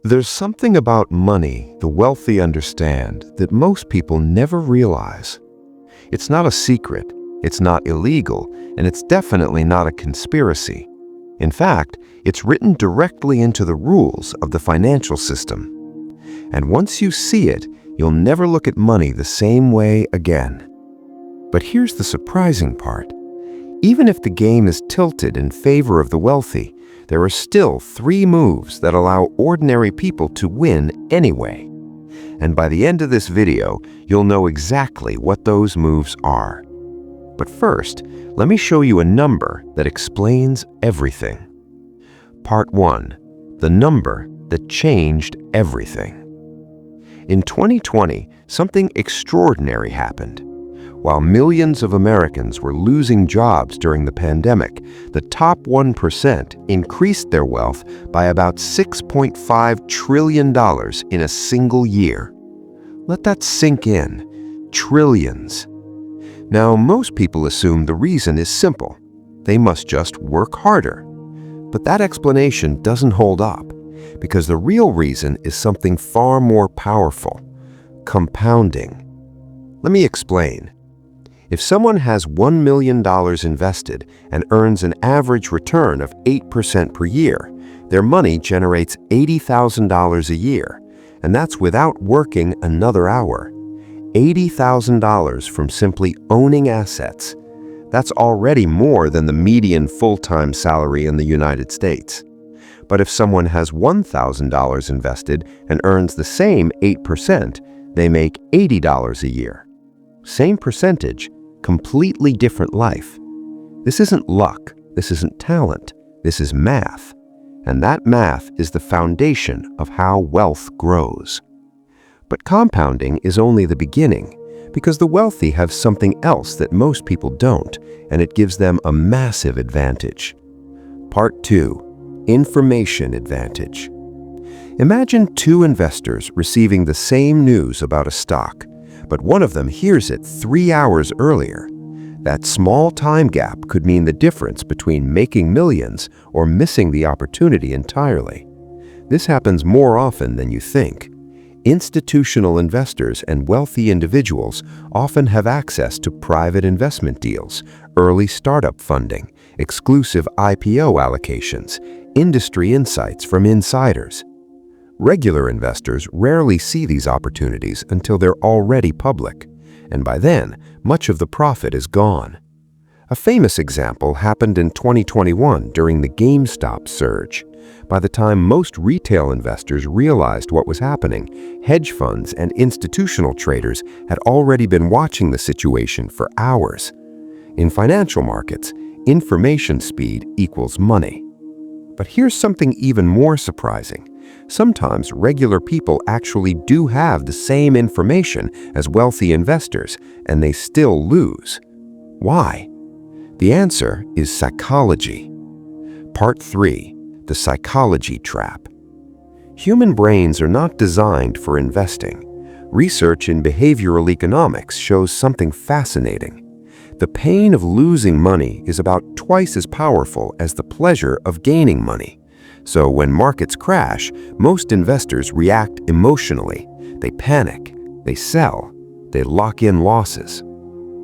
There's something about money the wealthy understand that most people never realize. It's not a secret, it's not illegal, and it's definitely not a conspiracy. In fact, it's written directly into the rules of the financial system. And once you see it, you'll never look at money the same way again. But here's the surprising part. Even if the game is tilted in favor of the wealthy, there are still 3 moves that allow ordinary people to win anyway. And by the end of this video, you'll know exactly what those moves are. But first, let me show you a number that explains everything. Part 1. The number that changed everything. In 2020, something extraordinary happened. While millions of Americans were losing jobs during the pandemic, the top 1% increased their wealth by about $6.5 trillion in a single year. Let that sink in. Trillions. Now, most people assume the reason is simple. They must just work harder. But that explanation doesn't hold up, because the real reason is something far more powerful: compounding. Let me explain. If someone has $1 million invested and earns an average return of 8% per year, their money generates $80,000 a year, and that's without working another hour. $80,000 from simply owning assets. That's already more than the median full-time salary in the United States. But if someone has $1,000 invested and earns the same 8%, they make $80 a year. Same percentage, completely different life. This isn't luck, this isn't talent, this is math. And that math is the foundation of how wealth grows. But compounding is only the beginning, because the wealthy have something else that most people don't, and it gives them a massive advantage. Part 2. Information advantage. Imagine 2 investors receiving the same news about a stock, but one of them hears it 3 hours earlier. That small time gap could mean the difference between making millions or missing the opportunity entirely. This happens more often than you think. Institutional investors and wealthy individuals often have access to private investment deals, early startup funding, exclusive IPO allocations, industry insights from insiders. Regular investors rarely see these opportunities until they're already public, and by then, much of the profit is gone. A famous example happened in 2021 during the GameStop surge. By the time most retail investors realized what was happening, hedge funds and institutional traders had already been watching the situation for hours. In financial markets, information speed equals money. But here's something even more surprising. Sometimes regular people actually do have the same information as wealthy investors, and they still lose. Why? The answer is psychology. Part 3. The psychology trap. Human brains are not designed for investing. Research in behavioral economics shows something fascinating. The pain of losing money is about twice as powerful as the pleasure of gaining money. So when markets crash, most investors react emotionally. They panic, they sell, they lock in losses.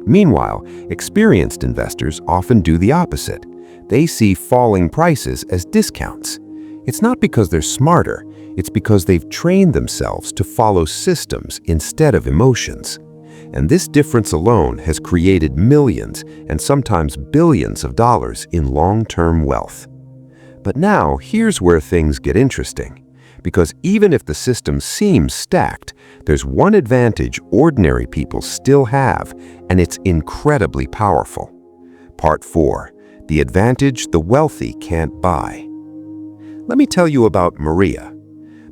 Meanwhile, experienced investors often do the opposite. They see falling prices as discounts. It's not because they're smarter, it's because they've trained themselves to follow systems instead of emotions. And this difference alone has created millions and sometimes billions of dollars in long-term wealth. But now, here's where things get interesting. Because even if the system seems stacked, there's one advantage ordinary people still have, and it's incredibly powerful. Part 4. The advantage the wealthy can't buy. Let me tell you about Maria.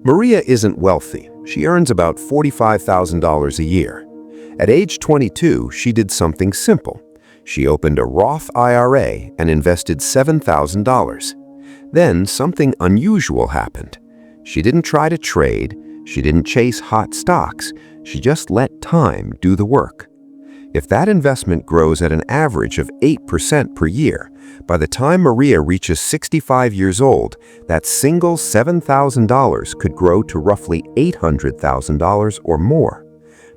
Maria isn't wealthy. She earns about $45,000 a year. At age 22, she did something simple. She opened a Roth IRA and invested $7,000. Then something unusual happened. She didn't try to trade, she didn't chase hot stocks, she just let time do the work. If that investment grows at an average of 8% per year, by the time Maria reaches 65 years old, that single $7,000 could grow to roughly $800,000 or more.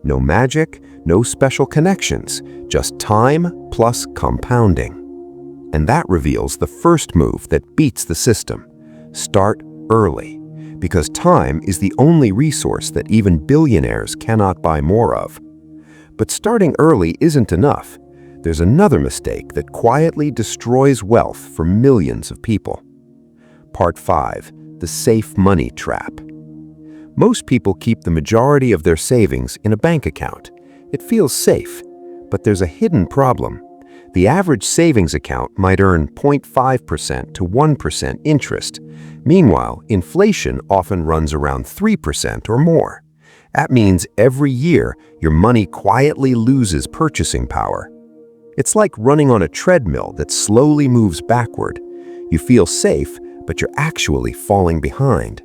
No magic, no special connections, just time plus compounding. And that reveals the first move that beats the system. Start early, because time is the only resource that even billionaires cannot buy more of. But starting early isn't enough. There's another mistake that quietly destroys wealth for millions of people. Part 5. The safe money trap. Most people keep the majority of their savings in a bank account. It feels safe, but there's a hidden problem. The average savings account might earn 0.5% to 1% interest. Meanwhile, inflation often runs around 3% or more. That means every year, your money quietly loses purchasing power. It's like running on a treadmill that slowly moves backward. You feel safe, but you're actually falling behind.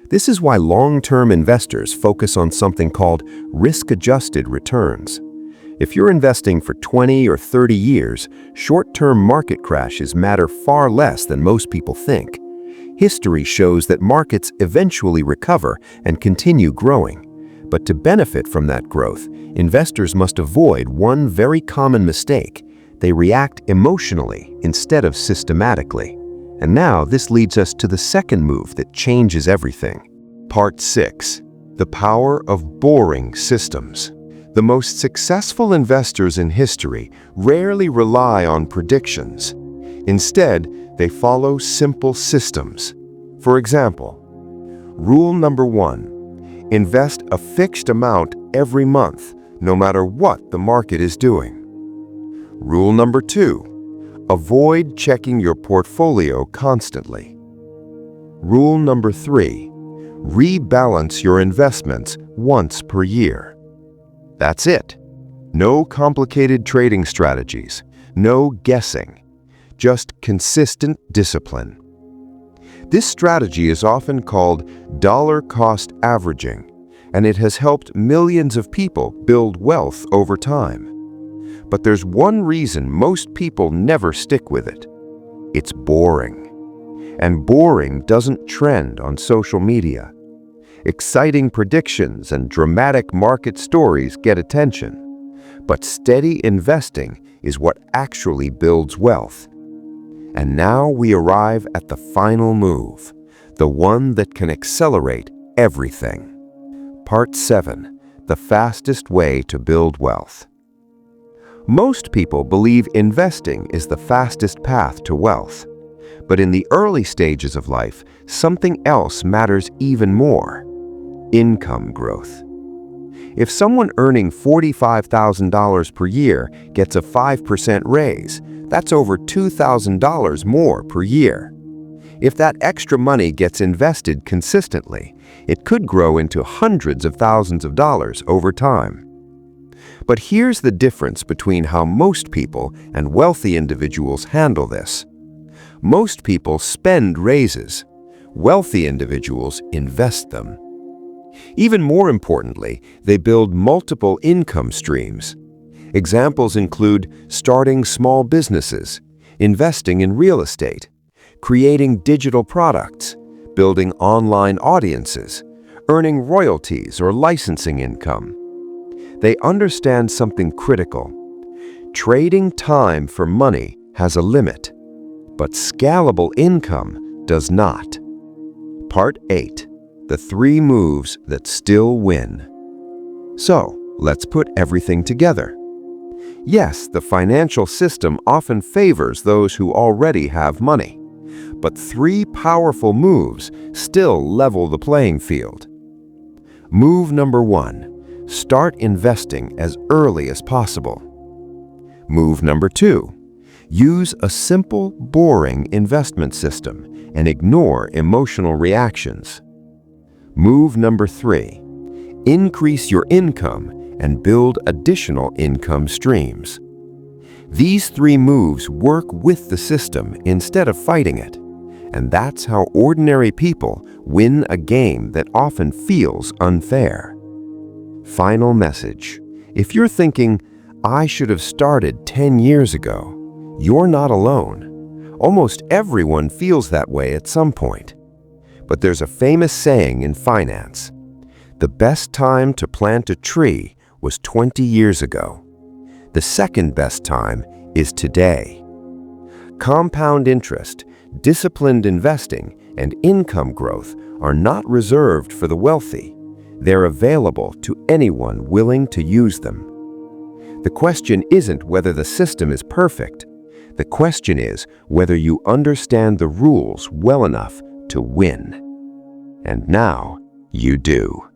This is why long-term investors focus on something called risk-adjusted returns. If you're investing for 20 or 30 years, short-term market crashes matter far less than most people think. History shows that markets eventually recover and continue growing. But to benefit from that growth, investors must avoid one very common mistake. They react emotionally instead of systematically. And now this leads us to the second move that changes everything. Part 6. The power of boring systems. The most successful investors in history rarely rely on predictions. Instead, they follow simple systems. For example, rule number 1. Invest a fixed amount every month, no matter what the market is doing. Rule number 2. Avoid checking your portfolio constantly. Rule number 3. Rebalance your investments once per year. That's it. No complicated trading strategies, no guessing, just consistent discipline. This strategy is often called dollar-cost averaging, and it has helped millions of people build wealth over time. But there's one reason most people never stick with it. It's boring. And boring doesn't trend on social media. Exciting predictions and dramatic market stories get attention. But steady investing is what actually builds wealth. And now we arrive at the final move, the one that can accelerate everything. Part 7. The fastest way to build wealth. Most people believe investing is the fastest path to wealth. But in the early stages of life, something else matters even more: income growth. If someone earning $45,000 per year gets a 5% raise, that's over $2,000 more per year. If that extra money gets invested consistently, it could grow into hundreds of thousands of dollars over time. But here's the difference between how most people and wealthy individuals handle this. Most people spend raises. Wealthy individuals invest them. Even more importantly, they build multiple income streams. Examples include starting small businesses, investing in real estate, creating digital products, building online audiences, earning royalties or licensing income. They understand something critical. Trading time for money has a limit, but scalable income does not. Part 8. The 3 moves that still win. So, let's put everything together. Yes, the financial system often favors those who already have money, but 3 powerful moves still level the playing field. Move number 1. Start investing as early as possible. Move number 2. Use a simple, boring investment system and ignore emotional reactions. Move number 3. Increase your income and build additional income streams. These 3 moves work with the system instead of fighting it, and that's how ordinary people win a game that often feels unfair. Final message. If you're thinking, "I should have started 10 years ago." You're not alone. Almost everyone feels that way at some point. But there's a famous saying in finance: the best time to plant a tree was 20 years ago. The second best time is today. Compound interest, disciplined investing, and income growth are not reserved for the wealthy. They're available to anyone willing to use them. The question isn't whether the system is perfect. The question is whether you understand the rules well enough to win. And now you do.